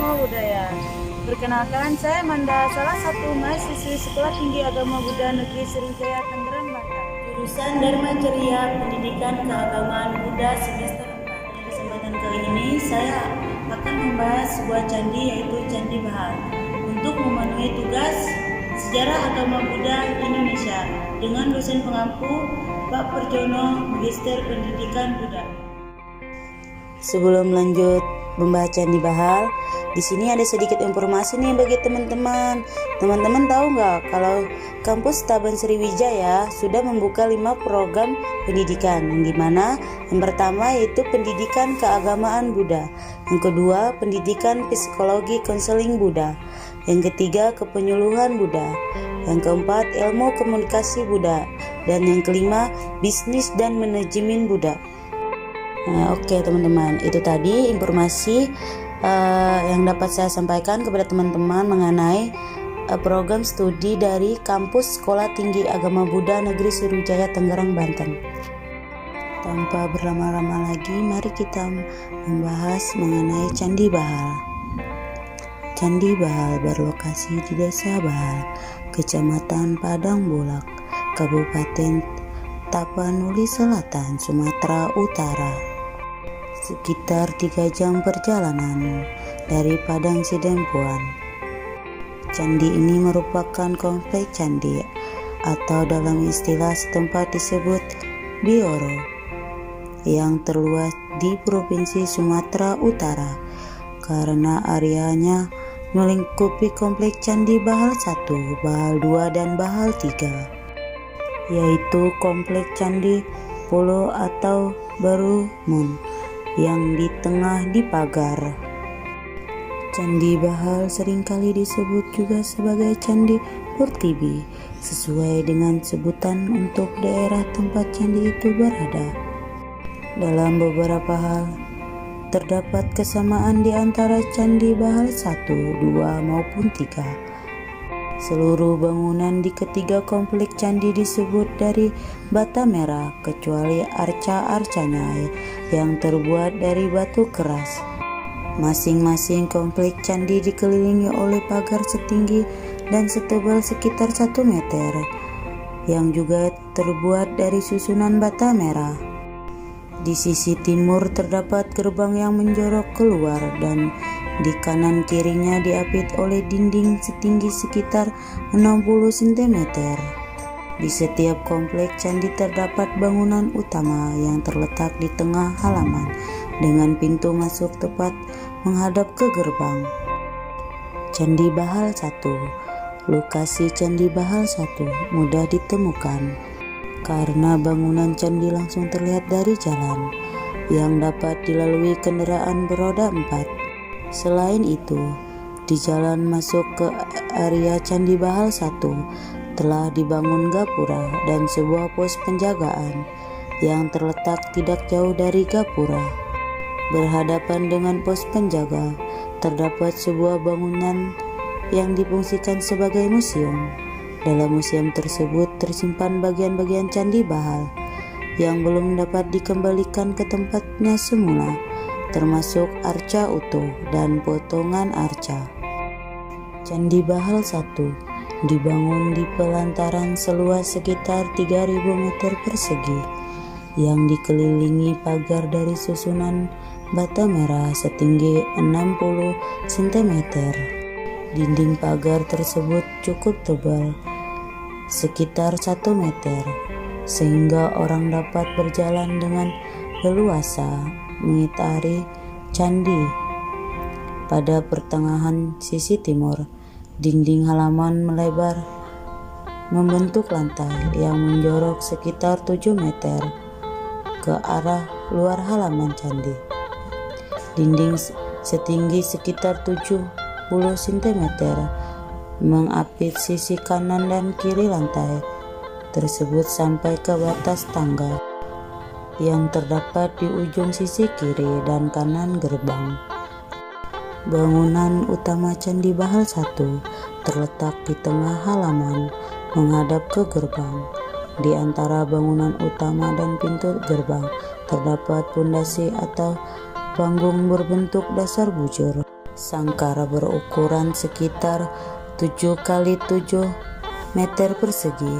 Agama Budaya. Perkenalkan, saya Manda, salah satu mahasiswi Sekolah Tinggi Agama Buddha Negeri Sriwijaya, Tangerang, Banten. Jurusan Dharma Ceria Pendidikan Keagamaan Buddha semester 4. Pada kesempatan kali ini, saya akan membahas sebuah candi, yaitu Candi Bahal, untuk memenuhi tugas Sejarah Agama Buddha Indonesia dengan dosen pengampu Pak Perjono, Magister Pendidikan Buddha. Sebelum lanjut membahas Candi Bahal, di sini ada sedikit informasi nih bagi teman-teman. Teman-teman tahu nggak kalau kampus Taban Sriwijaya sudah membuka 5 program pendidikan, yang dimana yang pertama yaitu pendidikan keagamaan Buddha, yang kedua pendidikan psikologi konseling Buddha, yang ketiga kepenyuluhan Buddha, yang keempat ilmu komunikasi Buddha, dan yang kelima bisnis dan manajemen Buddha. Nah, oke teman-teman, itu tadi informasi yang dapat saya sampaikan kepada teman-teman mengenai program studi dari kampus Sekolah Tinggi Agama Buddha Negeri Sriwijaya, Tangerang, Banten. Tanpa berlama-lama lagi, mari kita membahas mengenai Candi Bahal. Candi Bahal berlokasi di Desa Bahal, Kecamatan Padang Bulak, Kabupaten Tapanuli Selatan, Sumatera Utara. Sekitar 3 jam perjalanan dari Padang Sidempuan. Candi ini merupakan kompleks candi atau dalam istilah setempat disebut Bioro, yang terluas di Provinsi Sumatera Utara karena areanya melingkupi kompleks Candi Bahal 1, Bahal 2, dan Bahal 3, yaitu kompleks Candi Polo atau Barumun yang di tengah dipagar. Candi Bahal seringkali disebut juga sebagai Candi Purtibi, sesuai dengan sebutan untuk daerah tempat candi itu berada. Dalam beberapa hal, terdapat kesamaan di antara Candi Bahal 1, 2, maupun 3. Seluruh bangunan di ketiga kompleks candi disebut dari bata merah, kecuali arca-arcanya yang terbuat dari batu keras. Masing-masing kompleks candi dikelilingi oleh pagar setinggi dan setebal sekitar 1 meter, yang juga terbuat dari susunan bata merah. Di sisi timur terdapat gerbang yang menjorok keluar, dan di kanan kirinya diapit oleh dinding setinggi sekitar 60 cm. Di setiap kompleks candi terdapat bangunan utama yang terletak di tengah halaman dengan pintu masuk tepat menghadap ke gerbang. Candi Bahal 1. Lokasi Candi Bahal 1 mudah ditemukan karena bangunan candi langsung terlihat dari jalan yang dapat dilalui kendaraan beroda 4. Selain itu, di jalan masuk ke area Candi Bahal 1 telah dibangun gapura dan sebuah pos penjagaan yang terletak tidak jauh dari gapura. Berhadapan dengan pos penjaga, terdapat sebuah bangunan yang difungsikan sebagai museum. Dalam museum tersebut tersimpan bagian-bagian Candi Bahal yang belum dapat dikembalikan ke tempatnya semula, termasuk arca utuh dan potongan arca. Candi Bahal 1 dibangun di pelantaran seluas sekitar 3.000 meter persegi yang dikelilingi pagar dari susunan bata merah setinggi 60 cm. Dinding pagar tersebut cukup tebal, sekitar 1 meter, sehingga orang dapat berjalan dengan leluasa mengitari candi. Pada pertengahan sisi timur, dinding halaman melebar membentuk lantai yang menjorok sekitar 7 meter ke arah luar halaman candi. Dinding setinggi sekitar 70 cm mengapit sisi kanan dan kiri lantai tersebut sampai ke batas tangga yang terdapat di ujung sisi kiri dan kanan gerbang. Bangunan utama Candi Bahal 1 terletak di tengah halaman menghadap ke gerbang. Di antara bangunan utama dan pintu gerbang terdapat pondasi atau panggung berbentuk dasar bujur. Sangkara berukuran sekitar 7 kali 7 meter persegi.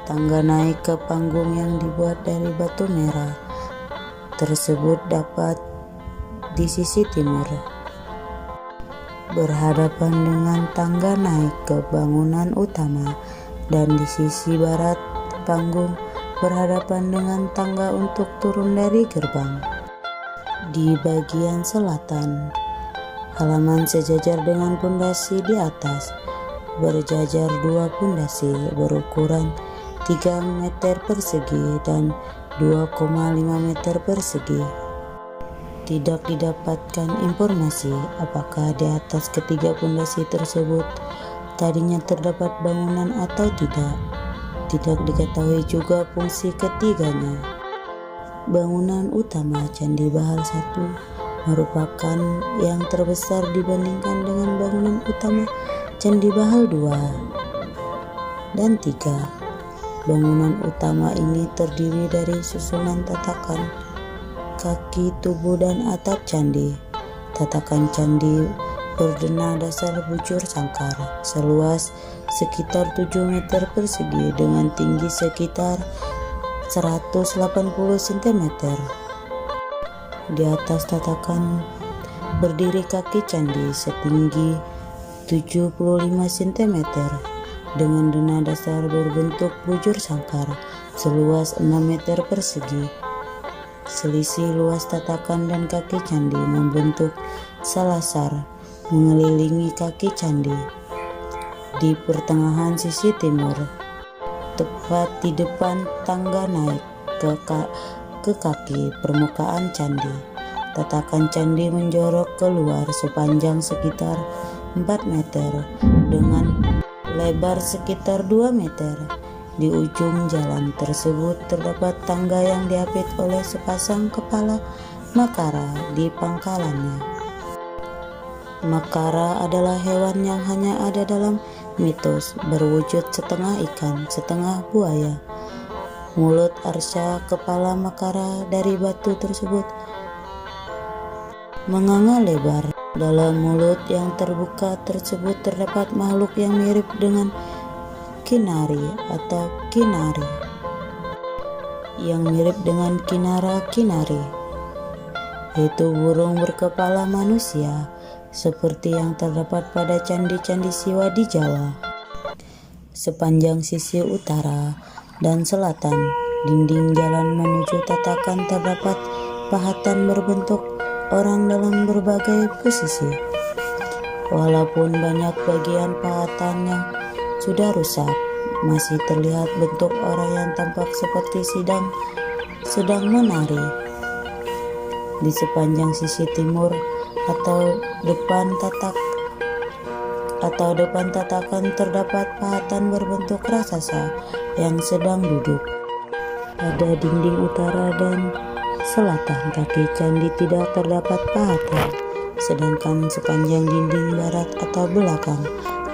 Tangga naik ke panggung yang dibuat dari batu merah tersebut dapat di sisi timur, berhadapan dengan tangga naik ke bangunan utama, dan di sisi barat panggung berhadapan dengan tangga untuk turun dari gerbang. Di bagian selatan, halaman sejajar dengan pondasi di atas, berjajar 2 pondasi berukuran 3 meter persegi dan 2,5 meter persegi. Tidak didapatkan informasi apakah di atas ketiga pondasi tersebut tadinya terdapat bangunan atau tidak. Tidak diketahui juga fungsi ketiganya. Bangunan utama Candi Bahal 1 merupakan yang terbesar dibandingkan dengan bangunan utama Candi Bahal 2 dan 3. Bangunan utama ini terdiri dari susunan tatakan kaki, tubuh, dan atap candi. Tatakan candi berdena dasar bujur sangkar seluas sekitar 7 meter persegi dengan tinggi sekitar 180 cm. Di atas tatakan berdiri kaki candi setinggi 75 cm dengan dena dasar berbentuk bujur sangkar seluas 6 meter persegi. Selisih luas tatakan dan kaki candi membentuk salasar mengelilingi kaki candi. Di pertengahan sisi timur, tepat di depan tangga naik ke kaki permukaan candi, tatakan candi menjorok keluar sepanjang sekitar 4 meter dengan lebar sekitar 2 meter. Di ujung jalan tersebut terdapat tangga yang diapit oleh sepasang kepala makara di pangkalannya. Makara adalah hewan yang hanya ada dalam mitos, berwujud setengah ikan, setengah buaya. Mulut arca kepala makara dari batu tersebut menganga lebar. Dalam mulut yang terbuka tersebut terdapat makhluk yang mirip dengan kinari atau kinari, yang mirip dengan kinara-kinari, yaitu burung berkepala manusia seperti yang terdapat pada candi-candi Siwa di Jawa. Sepanjang sisi utara dan selatan dinding jalan menuju tatakan terdapat pahatan berbentuk orang dalam berbagai posisi. Walaupun banyak bagian pahatan yang sudah rusak, masih terlihat bentuk orang yang tampak seperti sedang menari. Di sepanjang sisi timur atau depan tatakan terdapat pahatan berbentuk raksasa yang sedang duduk. Pada dinding utara dan selatan kaki candi tidak terdapat pahatan, sedangkan sepanjang dinding barat atau belakang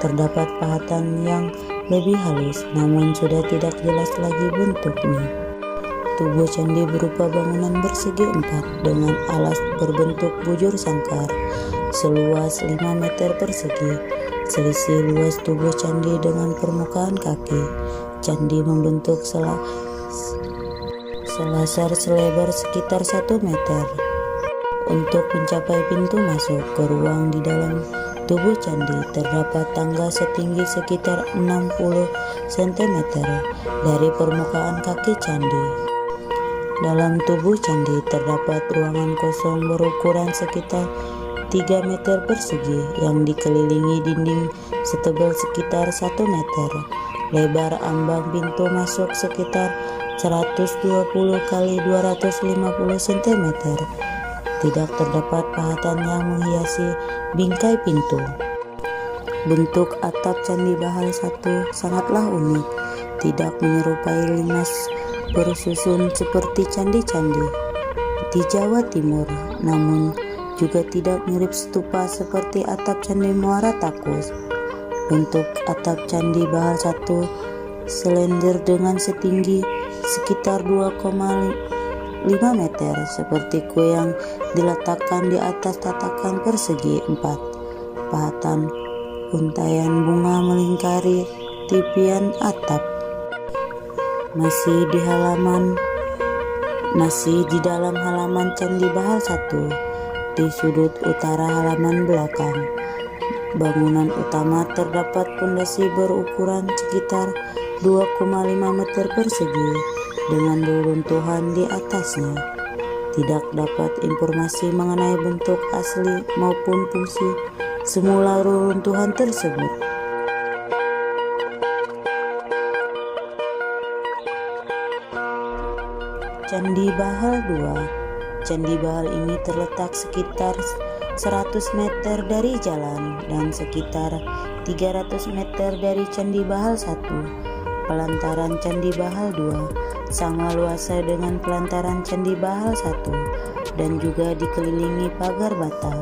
terdapat pahatan yang lebih halus, namun sudah tidak jelas lagi bentuknya. Tubuh candi berupa bangunan persegi 4 dengan alas berbentuk bujur sangkar seluas 5 meter persegi. Selisih luas tubuh candi dengan permukaan kaki candi membentuk selasar selebar sekitar 1 meter. Untuk mencapai pintu masuk ke ruang di dalam tubuh candi terdapat tangga setinggi sekitar 60 cm dari permukaan kaki candi. Dalam tubuh candi terdapat ruangan kosong berukuran sekitar 3 meter persegi yang dikelilingi dinding setebal sekitar 1 meter. Lebar ambang pintu masuk sekitar 120 kali 250 cm. Tidak terdapat pahatan yang menghiasi bingkai pintu. Bentuk atap Candi Bahal 1 sangatlah unik, tidak menyerupai limas bersusun seperti candi-candi di Jawa Timur, namun juga tidak mirip stupa seperti atap Candi Muara Takus. Bentuk atap Candi Bahal 1 selender dengan setinggi sekitar 2,5 5 meter seperti kue yang diletakkan di atas tatakan persegi 4. Pahatan untaian bunga melingkari tipian atap. Masih di dalam halaman Candi Bahal 1, di sudut utara halaman belakang bangunan utama terdapat pondasi berukuran sekitar 2,5 meter persegi dengan reruntuhan di atasnya. Tidak dapat informasi mengenai bentuk asli maupun fungsi semula reruntuhan tersebut. Candi Bahal 2. Candi Bahal ini terletak sekitar 100 meter dari jalan dan sekitar 300 meter dari Candi Bahal 1. Pelantaran Candi Bahal 2 sama luasnya dengan pelantaran Candi Bahal 1 dan juga dikelilingi pagar bata.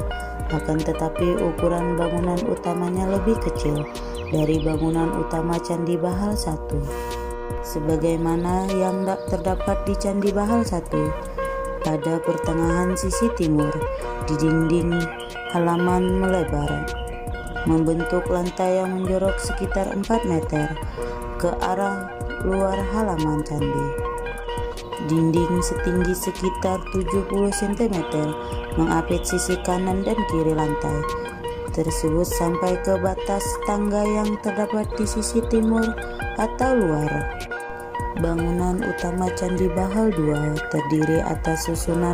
Akan tetapi ukuran bangunan utamanya lebih kecil dari bangunan utama Candi Bahal 1. Sebagaimana yang terdapat di Candi Bahal 1, pada pertengahan sisi timur di dinding halaman melebar membentuk lantai yang menjorok sekitar 4 meter ke arah luar halaman candi. Dinding setinggi sekitar 70 cm mengapit sisi kanan dan kiri lantai tersebut sampai ke batas tangga yang terdapat di sisi timur atau luar. Bangunan utama Candi Bahal 2 terdiri atas susunan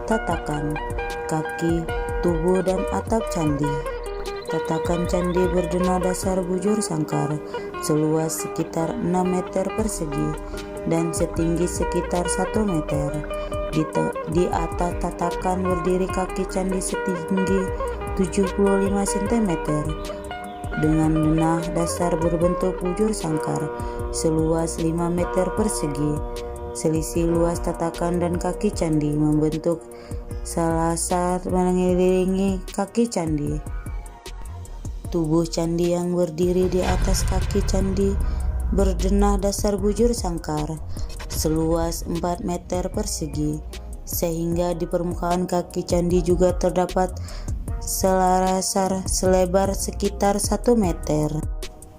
tatakan, kaki, tubuh, dan atap candi. Tatakan candi berdenah dasar bujur sangkar seluas sekitar 6 meter persegi dan setinggi sekitar 1 meter. Di atas tatakan berdiri kaki candi setinggi 75 cm dengan denah dasar berbentuk bujur sangkar seluas 5 meter persegi. Selisih luas tatakan dan kaki candi membentuk salasar mengelilingi kaki candi. Tubuh candi yang berdiri di atas kaki candi berdenah dasar bujur sangkar seluas 4 meter persegi, sehingga di permukaan kaki candi juga terdapat selasar selebar sekitar 1 meter.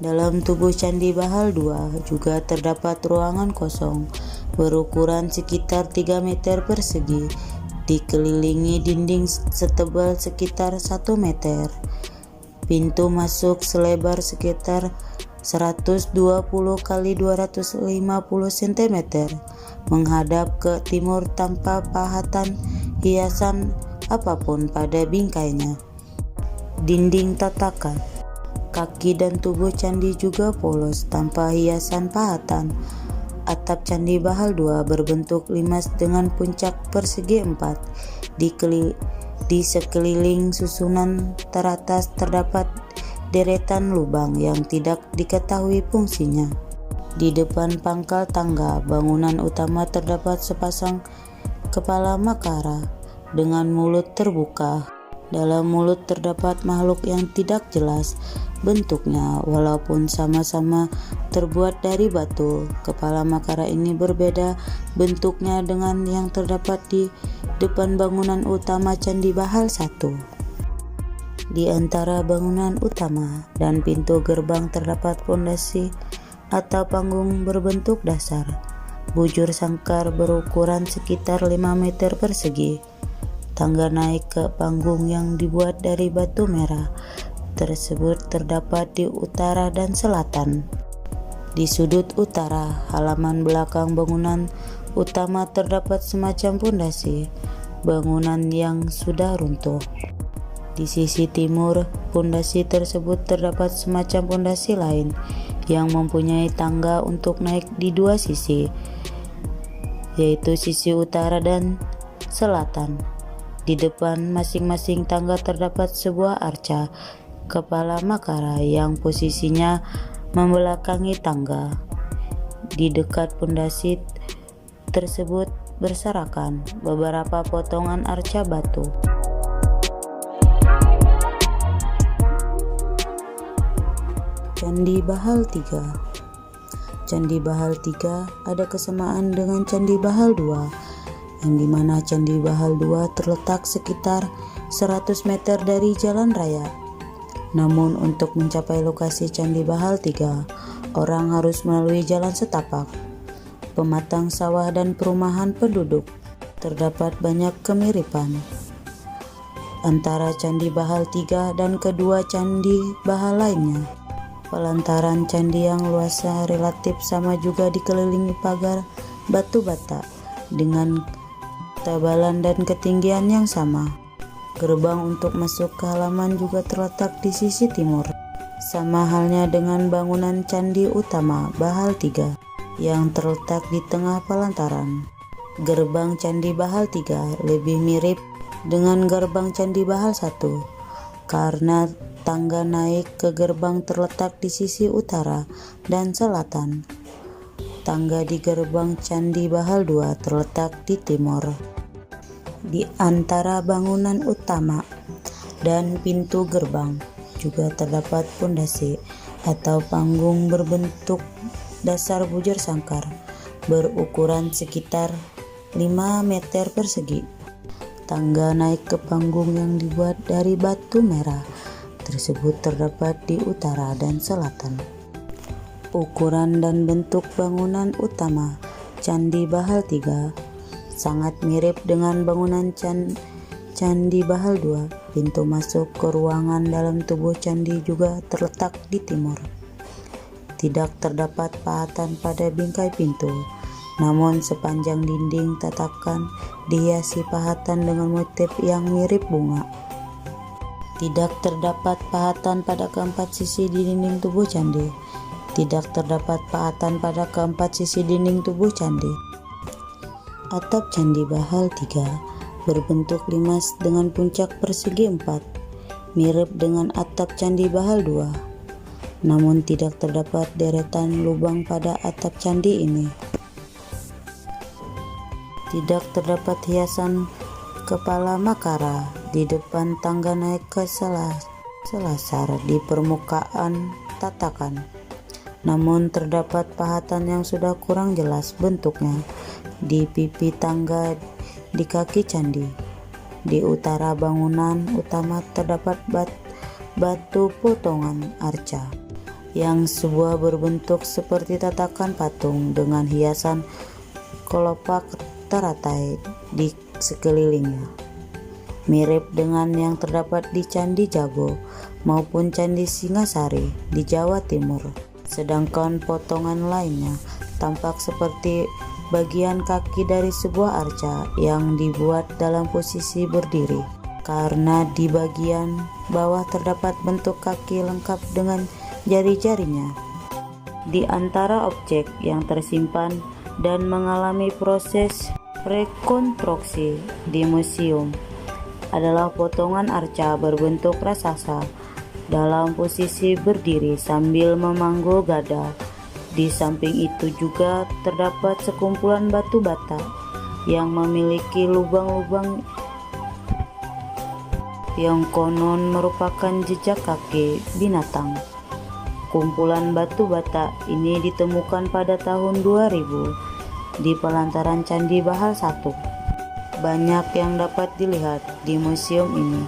Dalam tubuh Candi Bahal 2 juga terdapat ruangan kosong berukuran sekitar 3 meter persegi, dikelilingi dinding setebal sekitar 1 meter. Pintu masuk selebar sekitar 120 kali 250 cm menghadap ke timur tanpa pahatan hiasan apapun pada bingkainya. Dinding tatakan, kaki dan tubuh candi juga polos tanpa hiasan pahatan. Atap Candi Bahal 2 berbentuk limas dengan puncak persegi 4. Di sekeliling susunan teratas terdapat deretan lubang yang tidak diketahui fungsinya. Di depan pangkal tangga bangunan utama terdapat sepasang kepala makara dengan mulut terbuka. Dalam mulut terdapat makhluk yang tidak jelas bentuknya walaupun sama-sama terbuat dari batu. Kepala makara ini berbeda bentuknya dengan yang terdapat di depan bangunan utama Candi Bahal 1. Di antara bangunan utama dan pintu gerbang terdapat fondasi atau panggung berbentuk dasar bujur sangkar berukuran sekitar 5 meter persegi. Tangga naik ke panggung yang dibuat dari batu merah tersebut terdapat di utara dan selatan. Di sudut utara halaman belakang bangunan utama terdapat semacam fondasi bangunan yang sudah runtuh. Di sisi timur fondasi tersebut terdapat semacam fondasi lain yang mempunyai tangga untuk naik di dua sisi, yaitu sisi utara dan selatan. Di depan masing-masing tangga terdapat sebuah arca kepala makara yang posisinya membelakangi tangga. Di dekat fondasi tersebut berserakan beberapa potongan arca batu. Candi Bahal 3. Candi Bahal 3 ada kesamaan dengan Candi Bahal 2, yang dimana Candi Bahal 2 terletak sekitar 100 meter dari jalan raya. Namun untuk mencapai lokasi Candi Bahal 3, orang harus melalui jalan setapak, pematang sawah dan perumahan penduduk. Terdapat banyak kemiripan antara Candi Bahal 3 dan kedua Candi Bahal lainnya. Pelantaran candi yang luasnya relatif sama juga dikelilingi pagar batu bata dengan ketebalan dan ketinggian yang sama. Gerbang untuk masuk ke halaman juga terletak di sisi timur, sama halnya dengan bangunan candi utama Bahal 3 yang terletak di tengah pelantaran. Gerbang Candi Bahal 3 lebih mirip dengan gerbang Candi Bahal 1 karena tangga naik ke gerbang terletak di sisi utara dan selatan. Tangga di gerbang Candi Bahal 2 terletak di timur. Di antara bangunan utama dan pintu gerbang juga terdapat pondasi atau panggung berbentuk dasar bujur sangkar berukuran sekitar 5 meter persegi. Tangga naik ke panggung yang dibuat dari batu merah tersebut terdapat di utara dan selatan. Ukuran dan bentuk bangunan utama Candi Bahal 3 sangat mirip dengan bangunan Candi Bahal 2. Pintu masuk ke ruangan dalam tubuh candi juga terletak di timur. Tidak terdapat pahatan pada bingkai pintu, namun sepanjang dinding tatakan dihiasi pahatan dengan motif yang mirip bunga. Tidak terdapat pahatan pada keempat sisi di dinding tubuh candi. Tidak terdapat pahatan pada keempat sisi dinding tubuh candi. Atap Candi Bahal 3 berbentuk limas dengan puncak persegi 4, mirip dengan atap Candi Bahal 2. Namun tidak terdapat deretan lubang pada atap candi ini. Tidak terdapat hiasan kepala Makara di depan tangga naik ke selasar di permukaan tatakan. Namun terdapat pahatan yang sudah kurang jelas bentuknya di pipi tangga di kaki candi. Di utara bangunan utama terdapat batu potongan arca yang sebuah berbentuk seperti tatakan patung dengan hiasan kelopak teratai di sekelilingnya, mirip dengan yang terdapat di Candi Jago maupun Candi Singasari di Jawa Timur. Sedangkan potongan lainnya tampak seperti bagian kaki dari sebuah arca yang dibuat dalam posisi berdiri, karena di bagian bawah terdapat bentuk kaki lengkap dengan jari-jarinya. Di antara objek yang tersimpan dan mengalami proses rekonstruksi di museum adalah potongan arca berbentuk raksasa dalam posisi berdiri sambil memanggul gada. Di samping itu juga terdapat sekumpulan batu bata yang memiliki lubang-lubang yang konon merupakan jejak kaki binatang. Kumpulan batu bata ini ditemukan pada tahun 2000 di pelantaran Candi Bahal 1. Banyak yang dapat dilihat di museum ini.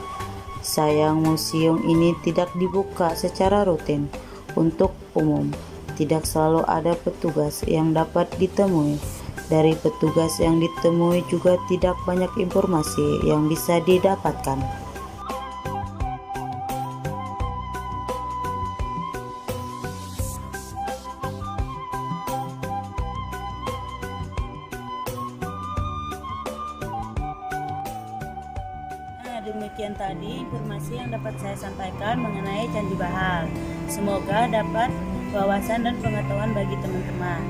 Sayang museum ini tidak dibuka secara rutin untuk umum. Tidak selalu ada petugas yang dapat ditemui. Dari petugas yang ditemui juga tidak banyak informasi yang bisa didapatkan. Demikian tadi informasi yang dapat saya sampaikan mengenai Candi Bahal. Semoga dapat wawasan dan pengetahuan bagi teman-teman.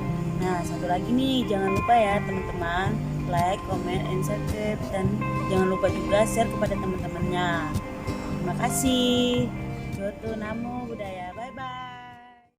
Nah, satu lagi nih, jangan lupa ya teman-teman, like, comment, and subscribe, dan jangan lupa juga share kepada teman-temannya. Terima kasih. Joto Namo Buddhaya.